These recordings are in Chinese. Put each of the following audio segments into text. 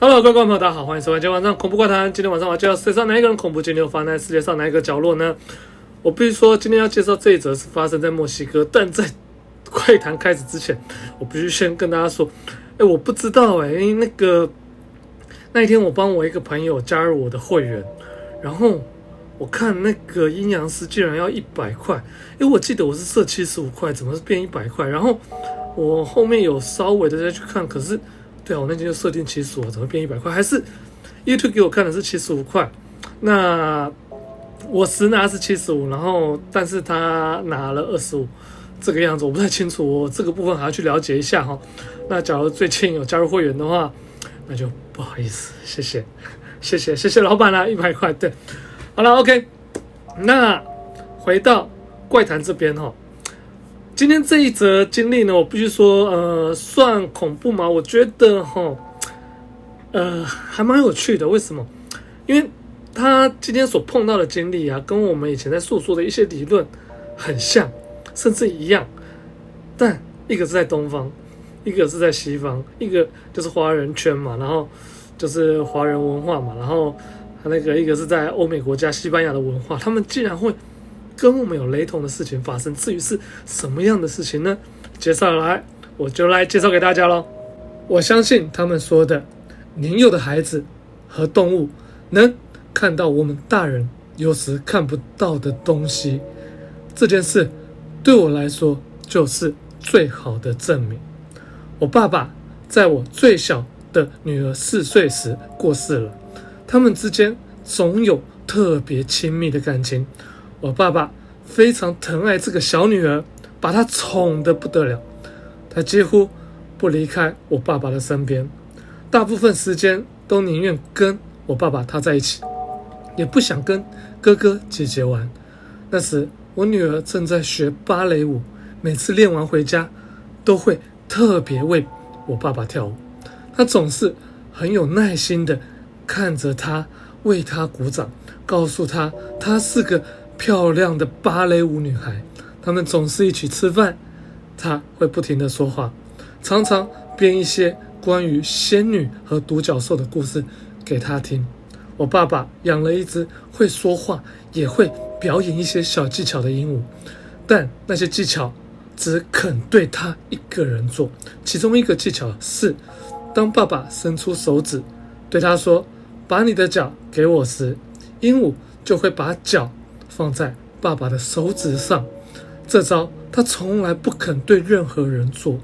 Hello， 各位观众朋友，大家好，欢迎收看今天晚上恐怖怪谈。今天晚上我要介绍世界上哪一个人恐怖经历发生在世界上哪一个角落呢？我必须说，今天要介绍这一则是发生在墨西哥，但在怪谈开始之前，我必须先跟大家说，我不知道那一天我帮我一个朋友加入我的会员，然后我看那个阴阳师竟然要100块，我记得我是设75块，怎么是变100块？然后我后面有稍微的再去看，可是对啊，我那天就设定75，怎么变100块？还是 YouTube 给我看的是75块，那我实拿是75，然后但是他拿了25，这个样子我不太清楚，我这个部分还要去了解一下哈。那假如最近有加入会员的话，那就不好意思，谢谢老板啦，100块，对，好了 ，OK， 那回到怪谈这边哈。今天这一则经历呢，我必须说，算恐怖吗？我觉得还蛮有趣的。为什么？因为他今天所碰到的经历啊，跟我们以前在诉说的一些理论很像，甚至一样。但一个是在东方，一个是在西方，一个就是华人圈嘛，然后就是华人文化嘛，然后一个是在欧美国家西班牙的文化，他们竟然会跟我们有雷同的事情发生，至于是什么样的事情呢？接下来我就来介绍给大家咯。我相信他们说的，年幼的孩子和动物能看到我们大人有时看不到的东西，这件事对我来说就是最好的证明。我爸爸在我最小的女儿4岁时过世了，他们之间总有特别亲密的感情。我爸爸非常疼爱这个小女儿，把她宠得不得了。他几乎不离开我爸爸的身边，大部分时间都宁愿跟我爸爸他在一起，也不想跟哥哥姐姐玩。那时我女儿正在学芭蕾舞，每次练完回家都会特别为我爸爸跳舞。他总是很有耐心的看着他，为他鼓掌，告诉他她是个漂亮的芭蕾舞女孩。他们总是一起吃饭，他会不停的说话，常常编一些关于仙女和独角兽的故事给他听。我爸爸养了一只会说话也会表演一些小技巧的鹦鹉，但那些技巧只肯对他一个人做。其中一个技巧是，当爸爸伸出手指对他说把你的脚给我时，鹦鹉就会把脚放在爸爸的手指上。这招他从来不肯对任何人做，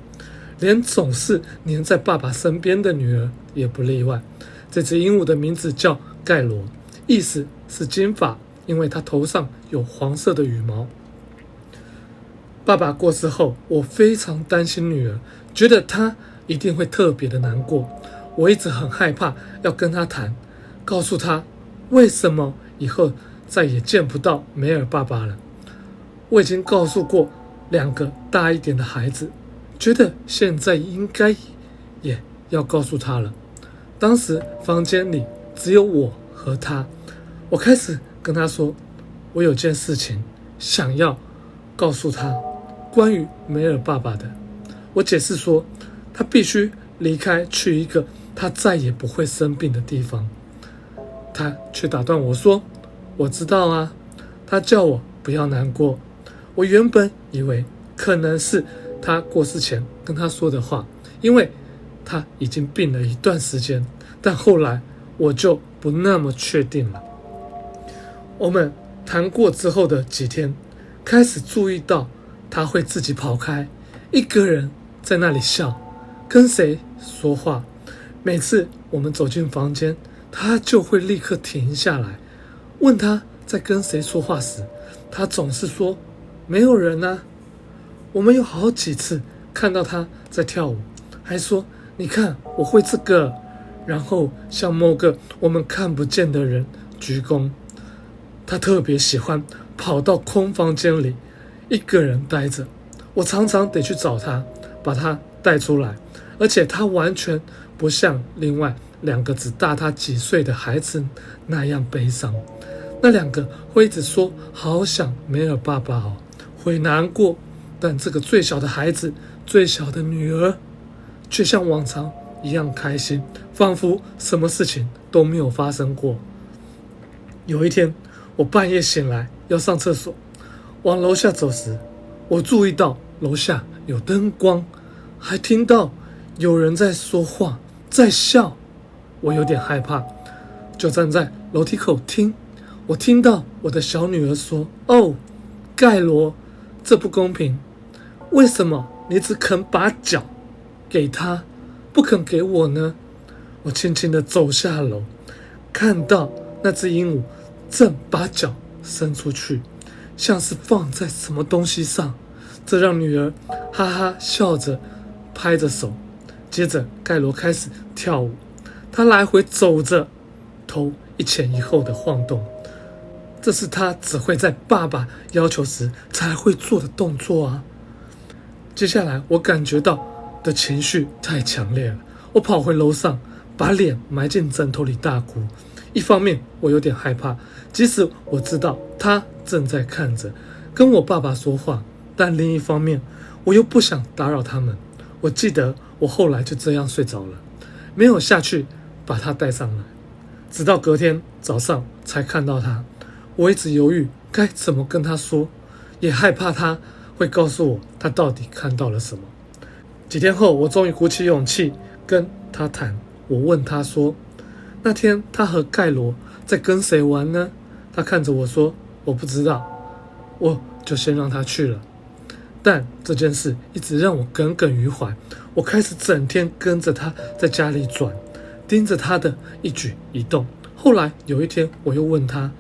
连总是黏在爸爸身边的女儿也不例外。这只鹦鹉的名字叫盖罗，意思是金发，因为它头上有黄色的羽毛。爸爸过世后，我非常担心女儿，觉得她一定会特别的难过。我一直很害怕要跟她谈，告诉她为什么以后再也见不到梅尔爸爸了。我已经告诉过2个大一点的孩子，觉得现在应该也要告诉他了。当时房间里只有我和他，我开始跟他说，我有件事情想要告诉他，关于梅尔爸爸的。我解释说，他必须离开，去一个他再也不会生病的地方。他却打断我说，我知道啊，他叫我不要难过。我原本以为可能是他过世前跟他说的话，因为他已经病了一段时间，但后来我就不那么确定了。我们谈过之后的几天，开始注意到他会自己跑开，一个人在那里笑，跟谁说话。每次我们走进房间，他就会立刻停下来，问他在跟谁说话时，他总是说没有人啊。我们有好几次看到他在跳舞，还说你看我会这个，然后向某个我们看不见的人鞠躬。他特别喜欢跑到空房间里一个人待着，我常常得去找他，把他带出来，而且他完全不像另外2个只大他几岁的孩子那样悲伤。那2个会一直说好想梅尔爸爸哦，会难过，但这个最小的孩子最小的女儿却像往常一样开心，仿佛什么事情都没有发生过。有一天，我半夜醒来要上厕所，往楼下走时，我注意到楼下有灯光，还听到有人在说话，在笑。我有点害怕，就站在楼梯口听。我听到我的小女儿说：“哦，盖罗，这不公平，为什么你只肯把脚给他，不肯给我呢？”我轻轻地走下楼，看到那只鹦鹉正把脚伸出去，像是放在什么东西上，这让女儿哈哈笑着拍着手。接着盖罗开始跳舞，他来回走着，头一前一后的晃动，这是他只会在爸爸要求时才会做的动作啊。接下来我感觉到的情绪太强烈了，我跑回楼上，把脸埋进枕头里大哭。一方面我有点害怕，即使我知道他正在看着跟我爸爸说话，但另一方面我又不想打扰他们。我记得我后来就这样睡着了，没有下去把他带上来，直到隔天早上才看到他。我一直犹豫该怎么跟他说，也害怕他会告诉我他到底看到了什么。几天后，我终于鼓起勇气跟他谈。我问他说，那天他和盖罗在跟谁玩呢？他看着我说，我不知道。我就先让他去了。但这件事一直让我耿耿于怀，我开始整天跟着他在家里转，盯着他的一举一动。后来有一天我又问他，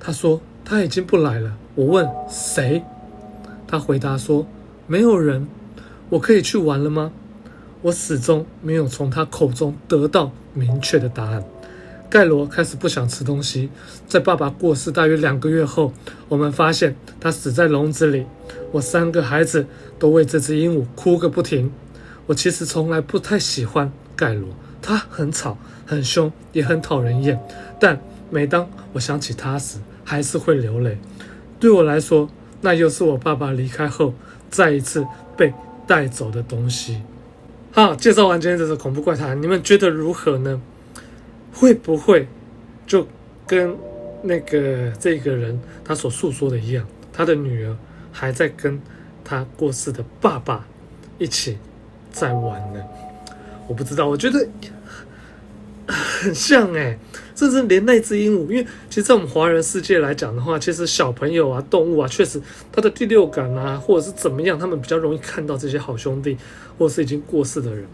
他说他已经不来了。我问谁？他回答说没有人。我可以去玩了吗？我始终没有从他口中得到明确的答案。盖罗开始不想吃东西，在爸爸过世大约2个月后，我们发现他死在笼子里。我3个孩子都为这只鹦鹉哭个不停。我其实从来不太喜欢盖罗，他很吵很凶，也很讨人厌，但每当我想起他时，还是会流泪。对我来说，那又是我爸爸离开后再一次被带走的东西。好，介绍完今天这则恐怖怪谈，你们觉得如何呢？会不会就跟这个人他所诉说的一样，他的女儿还在跟他过世的爸爸一起在玩呢？我不知道，我觉得很像甚至连那只鹦鹉，因为其实在我们华人世界来讲的话，其实小朋友啊、动物啊，确实他的第六感啊，或者是怎么样，他们比较容易看到这些好兄弟，或者是已经过世的人。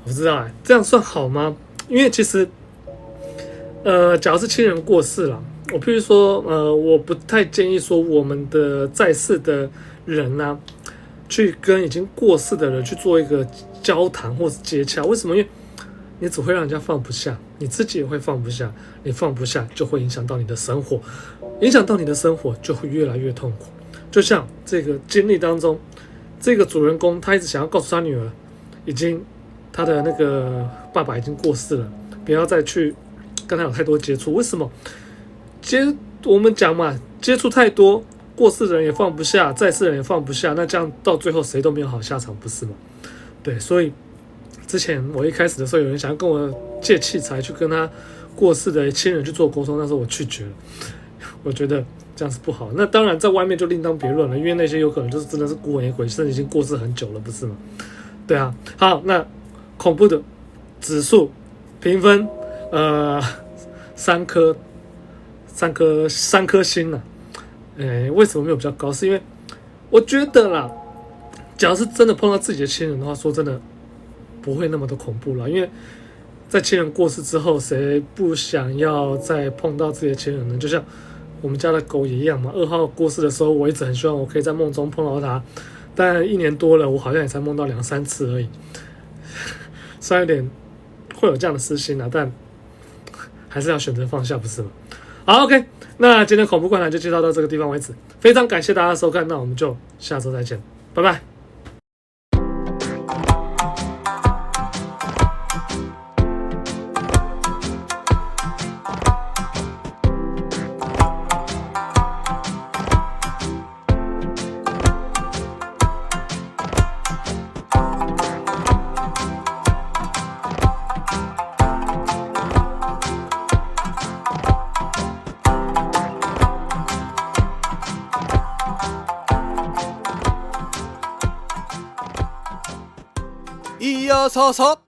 我不知道这样算好吗？因为其实，假如是亲人过世了，我譬如说，我不太建议说我们的在世的人啊，去跟已经过世的人去做一个交谈或是接洽。为什么？因为你只会让人家放不下，你自己也会放不下，你放不下就会影响到你的生活，影响到你的生活就会越来越痛苦。就像这个经历当中，这个主人公他一直想要告诉他女儿，他的那个爸爸已经过世了，不要再去跟他有太多接触。为什么？我们讲嘛，接触太多，过世的人也放不下，在世的人也放不下，那这样到最后谁都没有好下场，不是吗？对，所以之前我一开始的时候，有人想要跟我借器材去跟他过世的亲人去做沟通，那时候我拒绝了，我觉得这样是不好。那当然在外面就另当别论了，因为那些有可能就是真的是孤魂野鬼，甚至已经过世很久了，不是吗？对啊，好，那恐怖的指数评分3颗星了。为什么没有比较高？是因为我觉得啦，假如是真的碰到自己的亲人的话，说真的不会那么的恐怖啦。因为在亲人过世之后，谁不想要再碰到自己的亲人呢？就像我们家的狗也一样嘛。2号过世的时候，我一直很希望我可以在梦中碰到它，但1年多了，我好像也才梦到2-3次而已。虽然有点会有这样的私心但还是要选择放下，不是吗？好 ，OK， 那今天恐怖怪谈就介绍到这个地方为止，非常感谢大家的收看，那我们就下周再见，拜拜。咿呀擦擦。